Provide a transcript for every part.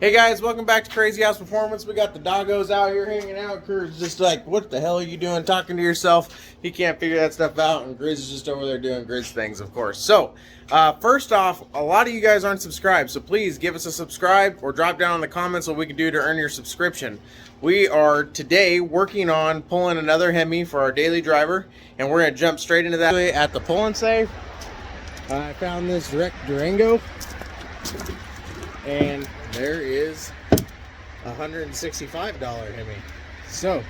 Hey guys, welcome back to Crazy House Performance. We got the doggos out here hanging out. Kurt's just like, what the hell are you doing talking to yourself? He can't figure that stuff out, and Grizz is just over there doing Grizz things, of course. So, first off, a lot of you guys aren't subscribed, so please give us a subscribe or drop down in the comments what we can do to earn your subscription. We are today working on pulling another Hemi for our daily driver, and we're going to jump straight into that. At the pull and save, I found this wrecked Durango, and there is a $165 Hemi. So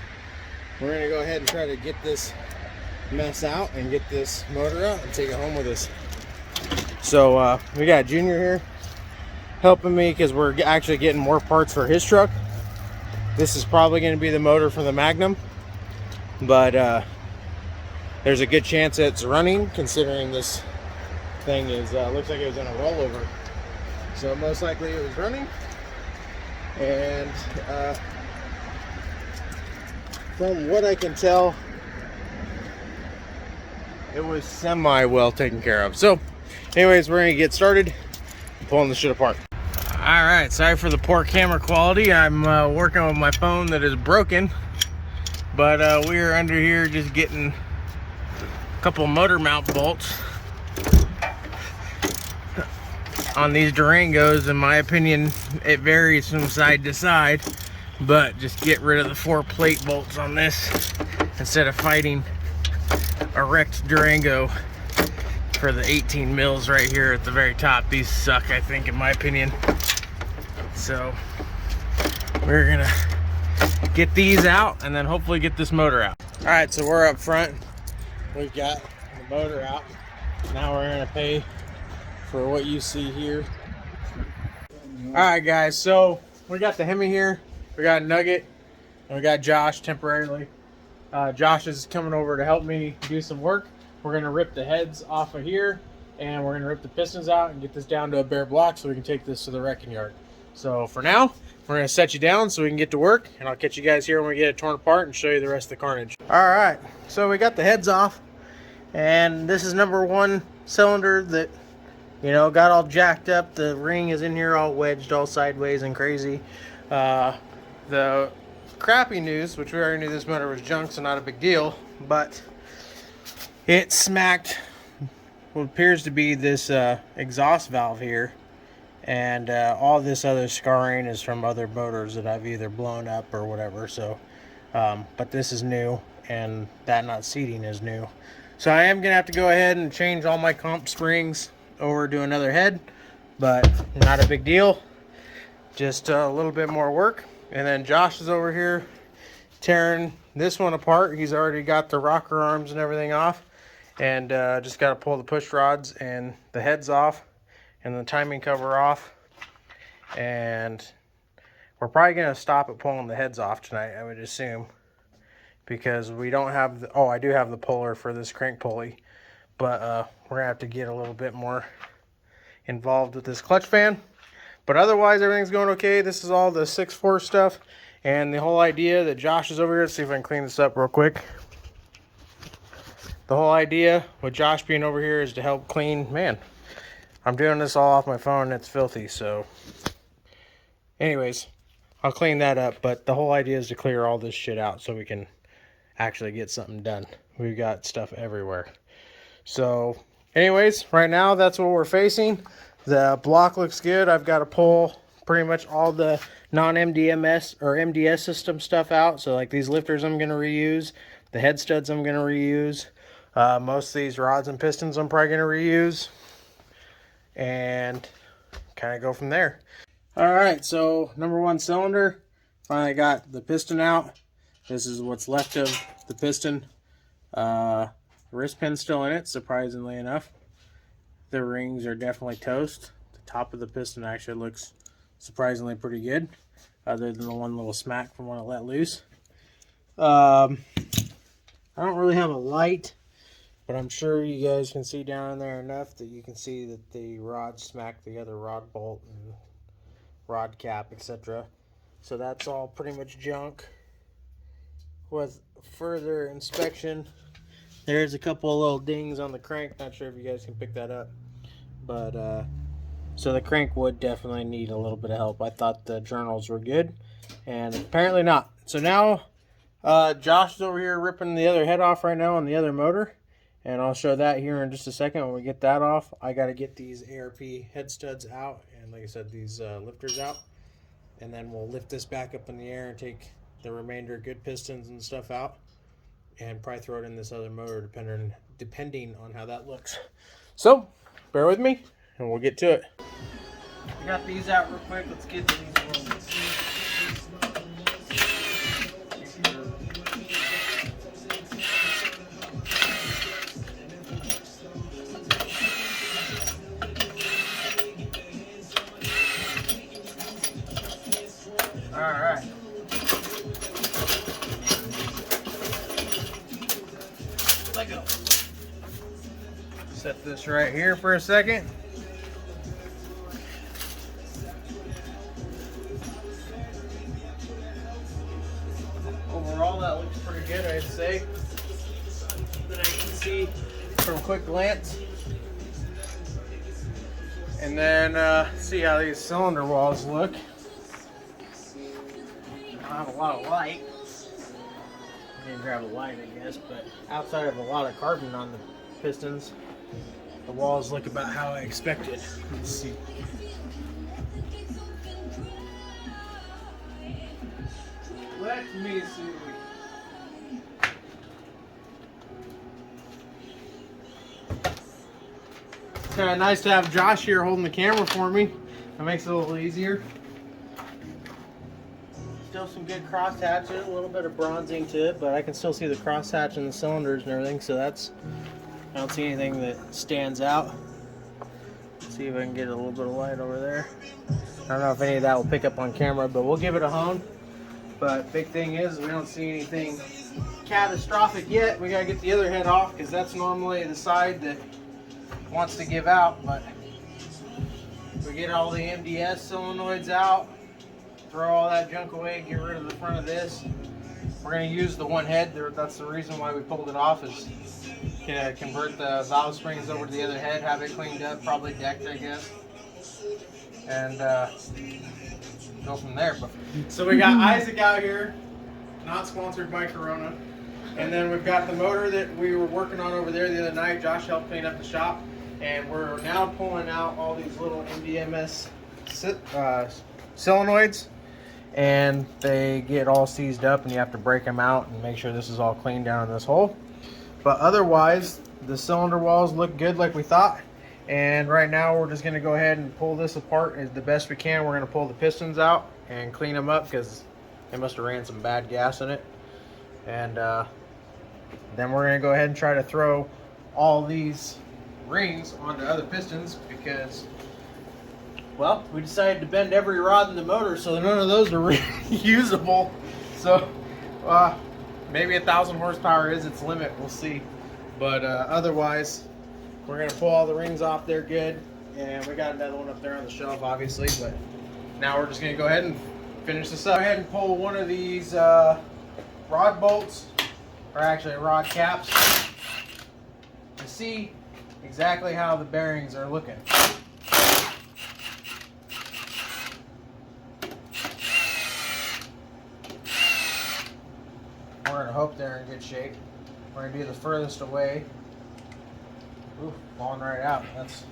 we're gonna go ahead and try to get this mess out and get this motor out and take it home with us. So we got Junior here helping me because we're actually getting more parts for his truck. This is probably going to be the motor for the Magnum, but there's a good chance it's running considering this thing is looks like it was in a rollover. So most likely it was running, and from what I can tell, it was semi well taken care of. So anyways, we're gonna get started pulling the shit apart. All right, sorry for the poor camera quality. I'm working with my phone that is broken, but we are under here just getting a couple motor mount bolts on these Durangos. In my opinion, it varies from side to side, but just get rid of the 4 plate bolts on this instead of fighting a wrecked Durango for the 18 mils right here at the very top. These suck, I think, in my opinion. So we're gonna get these out and then hopefully get this motor out. All right, so we're up front. We've got the motor out. Now we're gonna pay for what you see here. All right, guys, so we got the Hemi here. We got Nugget and we got Josh temporarily. Josh is coming over to help me do some work. We're gonna rip the heads off of here and we're gonna rip the pistons out and get this down to a bare block so we can take this to the wrecking yard. So for now, we're gonna set you down so we can get to work, and I'll catch you guys here when we get it torn apart and show you the rest of the carnage. All right, so we got the heads off, and this is number 1 cylinder that, you know, got all jacked up. The ring is in here all wedged, all sideways and crazy. The crappy news, which we already knew this motor was junk, so not a big deal, but it smacked what appears to be this exhaust valve here, and all this other scarring is from other motors that I've either blown up or whatever. So, but this is new, and that not seating is new. So I am gonna have to go ahead and change all my comp springs over to another head, but not a big deal, just a little bit more work. And then Josh is over here tearing this one apart. He's already got the rocker arms and everything off, and just got to pull the push rods and the heads off and the timing cover off, and we're probably going to stop at pulling the heads off tonight, I would assume, because we don't have the, I do have the puller for this crank pulley, but we're gonna have to get a little bit more involved with this clutch fan. But otherwise, everything's going okay. This is all the 6.4 stuff, and the whole idea that Josh is over here. Let's see if I can clean this up real quick. The whole idea with Josh being over here is to help clean. Man, I'm doing this all off my phone, and it's filthy. So anyways, I'll clean that up, but the whole idea is to clear all this shit out so we can actually get something done. We've got stuff everywhere. So anyways, right now that's what we're facing. The block looks good. I've got to pull pretty much all the non-MDMS or MDS system stuff out. So like these lifters I'm going to reuse. The head studs I'm going to reuse. Most of these rods and pistons I'm probably going to reuse. And kind of go from there. Alright, so number 1 cylinder. Finally got the piston out. This is what's left of the piston. Wrist pin's still in it, surprisingly enough. The rings are definitely toast. The top of the piston actually looks surprisingly pretty good, other than the one little smack from when it let loose. I don't really have a light, but I'm sure you guys can see down in there enough that you can see that the rod smacked the other rod bolt and rod cap, etc. So that's all pretty much junk. With further inspection, there's a couple of little dings on the crank. Not sure if you guys can pick that up, but So the crank would definitely need a little bit of help. I thought the journals were good, and apparently not. So now Josh is over here ripping the other head off right now on the other motor, and I'll show that here in just a second. When we get that off, I got to get these ARP head studs out, and like I said, these lifters out, and then we'll lift this back up in the air and take the remainder good pistons and stuff out, and probably throw it in this other motor depending on how that looks. So bear with me and we'll get to it. We got these out real quick. Let's get to these ones. All right. Let go. Set this right here for a second. Overall, that looks pretty good, I'd say. That I can see from a quick glance. And then see how these cylinder walls look. I don't have a lot of light. I can grab a light, I guess, but outside of a lot of carbon on the pistons, the walls look about how I expected. Let's see. Let me see. It's kind of nice to have Josh here holding the camera for me. That makes it a little easier. Still some good cross hatches, a little bit of bronzing to it, but I can still see the cross hatch and the cylinders and everything, so that's, I don't see anything that stands out. Let's see if I can get a little bit of light over there. I don't know if any of that will pick up on camera, but we'll give it a hone. But big thing is we don't see anything catastrophic yet. We gotta get the other head off because that's normally the side that wants to give out. But we get all the MDS solenoids out, throw all that junk away, get rid of the front of this. We're gonna use the one head. That's the reason why we pulled it off, is gonna convert the valve springs over to the other head, have it cleaned up, probably decked, I guess, and go from there. So we got Isaac out here, not sponsored by Corona, and then we've got the motor that we were working on over there the other night. Josh helped clean up the shop, and we're now pulling out all these little MDMS solenoids, and they get all seized up, and you have to break them out and make sure this is all cleaned down in this hole. But otherwise, the cylinder walls look good like we thought. And right now we're just going to go ahead and pull this apart as the best we can. We're going to pull the pistons out and clean them up because they must have ran some bad gas in it. And then we're going to go ahead and try to throw all these rings onto other pistons because, well, we decided to bend every rod in the motor so none of those are usable. So maybe 1,000 horsepower is its limit. We'll see. But otherwise, we're going to pull all the rings off there good. And we got another one up there on the shelf, obviously. But now we're just going to go ahead and finish this up. Go ahead and pull one of these rod bolts, or actually rod caps, to see exactly how the bearings are looking. We're going to hope they're in good shape. We're going to do the furthest away. Ooh, falling right out. That's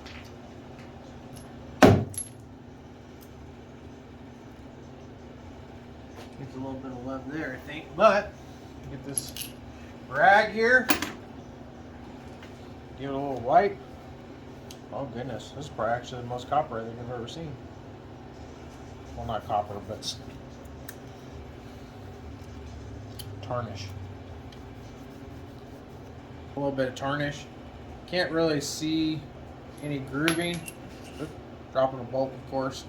needs a little bit of love there, I think. But get this rag here. Give it a little wipe. Oh goodness, this is probably actually the most copper I think I've ever seen. Well, not copper, but tarnish. A little bit of tarnish. Can't really see any grooving. Dropping a bolt, of course.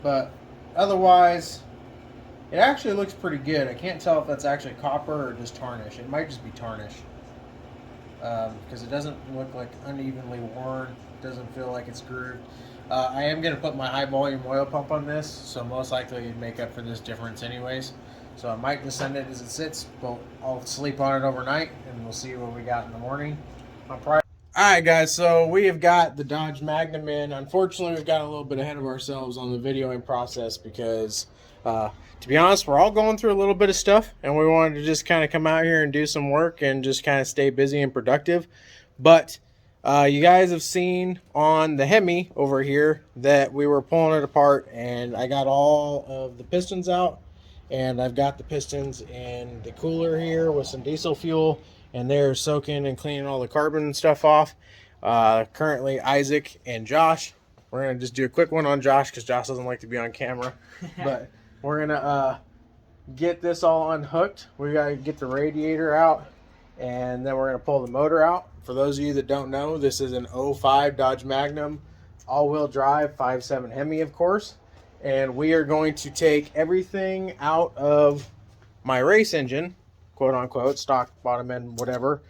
But otherwise, it actually looks pretty good. I can't tell if that's actually copper or just tarnish. It might just be tarnish. Because it doesn't look like unevenly worn. It doesn't feel like it's grooved. I am going to put my high volume oil pump on this, so most likely it'd make up for this difference anyways. So I might just send it as it sits, but I'll sleep on it overnight and we'll see what we got in the morning. Alright guys, so we have got the Dodge Magnum in. Unfortunately, we've got a little bit ahead of ourselves on the videoing process because, to be honest, we're all going through a little bit of stuff and we wanted to just kind of come out here and do some work and just kind of stay busy and productive. But you guys have seen on the Hemi over here that we were pulling it apart, and I got all of the pistons out, and I've got the pistons in the cooler here with some diesel fuel, and they're soaking and cleaning all the carbon and stuff off. Currently Isaac and Josh, we're gonna just do a quick one on Josh because Josh doesn't like to be on camera, but we're gonna get this all unhooked. We gotta get the radiator out, and then we're gonna pull the motor out. For those of you that don't know, this is an 05 Dodge Magnum all-wheel drive 5.7 Hemi, of course, and we are going to take everything out of my race engine, quote unquote, stock bottom end, whatever,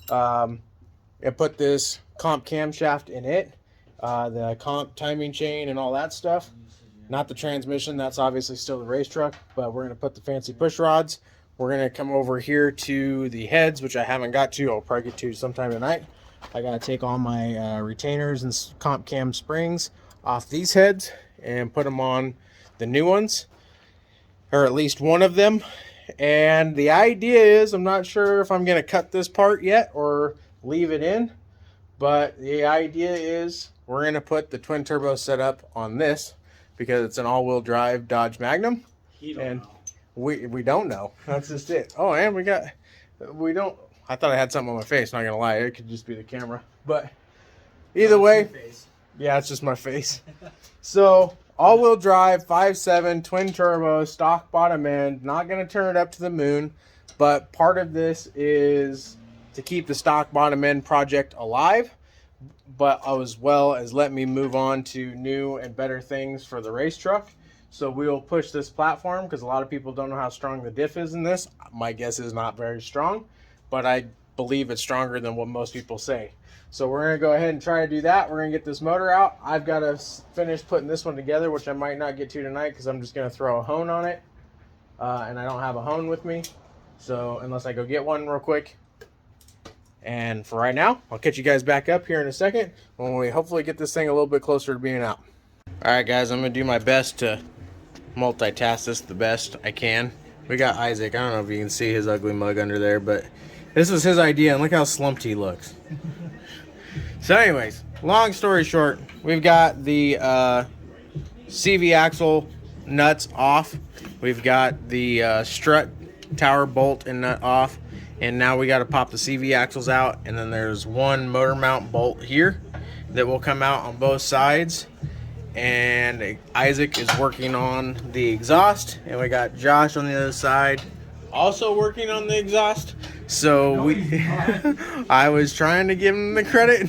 and put this comp camshaft in it, the comp timing chain and all that stuff. Not the transmission, that's obviously still the race truck, but we're going to put the fancy push rods. We're going to come over here to the heads, which I haven't got to. I'll probably get to sometime tonight. I got to take all my retainers and comp cam springs off these heads and put them on the new ones, or at least one of them. And the idea is, I'm not sure if I'm going to cut this part yet or leave it in, but the idea is we're going to put the twin turbo setup on this because it's an all-wheel drive Dodge Magnum. And we don't know. That's just it. Oh, and we don't. I thought I had something on my face, not gonna lie. It could just be the camera. But either way, yeah, it's just my face. So all-wheel drive 5.7 twin turbo stock bottom end. Not gonna turn it up to the moon, but part of this is to keep the stock bottom end project alive, but as well as let me move on to new and better things for the race truck. So we will push this platform because a lot of people don't know how strong the diff is in this. My guess is not very strong, but I believe it's stronger than what most people say. So we're going to go ahead and try to do that. We're going to get this motor out. I've got to finish putting this one together, which I might not get to tonight because I'm just going to throw a hone on it. And I don't have a hone with me, so unless I go get one real quick. And for right now, I'll catch you guys back up here in a second when we hopefully get this thing a little bit closer to being out. All right, guys, I'm going to do my best to multitask this the best I can. We got Isaac. I don't know if you can see his ugly mug under there, but this was his idea, and look how slumped he looks. So anyways, long story short, we've got the CV axle nuts off. We've got the strut tower bolt and nut off, and now we got to pop the CV axles out, and then there's one motor mount bolt here that will come out on both sides. And Isaac is working on the exhaust, and we got Josh on the other side also working on the exhaust. So I was trying to give him the credit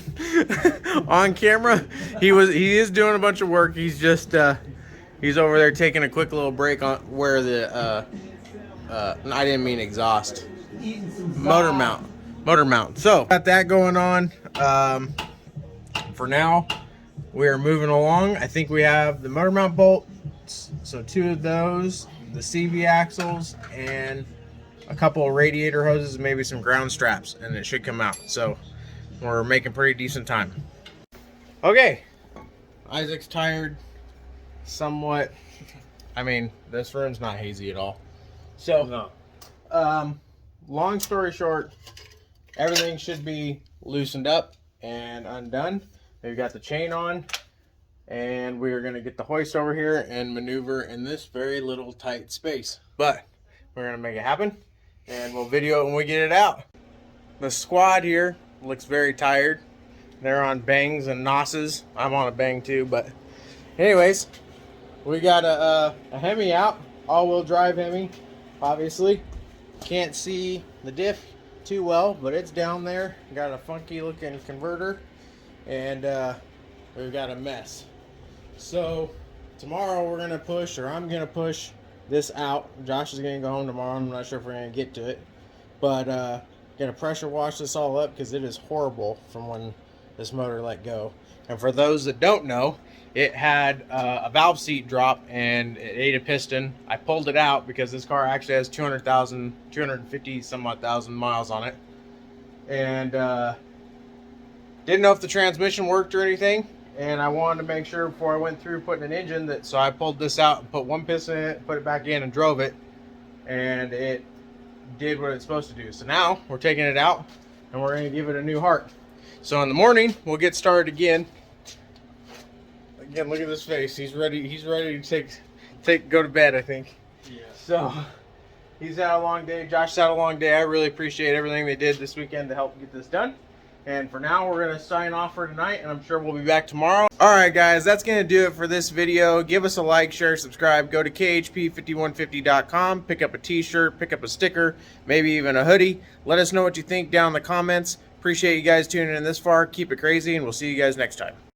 on camera. He is doing a bunch of work. He's just he's over there taking a quick little break on where the I didn't mean exhaust, motor mount. So got that going on. For now, we are moving along. I think we have the motor mount bolts, so 2 of those, the CV axles, and a couple of radiator hoses, maybe some ground straps, and it should come out. So we're making pretty decent time. Okay, Isaac's tired somewhat. I mean, this room's not hazy at all. So, no. Long story short, everything should be loosened up and undone. We've got the chain on, and we are going to get the hoist over here and maneuver in this very little tight space. But we're going to make it happen, and we'll video it when we get it out. The squad here looks very tired. They're on bangs and nosses. I'm on a bang too, but anyways, we got a Hemi out, all-wheel drive Hemi, obviously. Can't see the diff too well, but it's down there. Got a funky looking converter. And we've got a mess. So tomorrow we're gonna push, or I'm gonna push this out. Josh is gonna go home tomorrow. I'm not sure if we're gonna get to it, but gonna pressure wash this all up because it is horrible from when this motor let go. And for those that don't know, it had a valve seat drop and it ate a piston. I pulled it out because this car actually has 250 some odd thousand miles on it, and Didn't know if the transmission worked or anything, and I wanted to make sure before I went through putting an engine that, so I pulled this out and put one piston in it, put it back in and drove it, and it did what it's supposed to do. So now we're taking it out and we're going to give it a new heart. So in the morning we'll get started again. Again, look at this face. He's ready to go to bed, I think. Yeah. So he's had a long day. Josh's had a long day. I really appreciate everything they did this weekend to help get this done. And for now, we're going to sign off for tonight, and I'm sure we'll be back tomorrow. All right, guys, that's going to do it for this video. Give us a like, share, subscribe. Go to khp5150.com. Pick up a t-shirt, pick up a sticker, maybe even a hoodie. Let us know what you think down in the comments. Appreciate you guys tuning in this far. Keep it crazy, and we'll see you guys next time.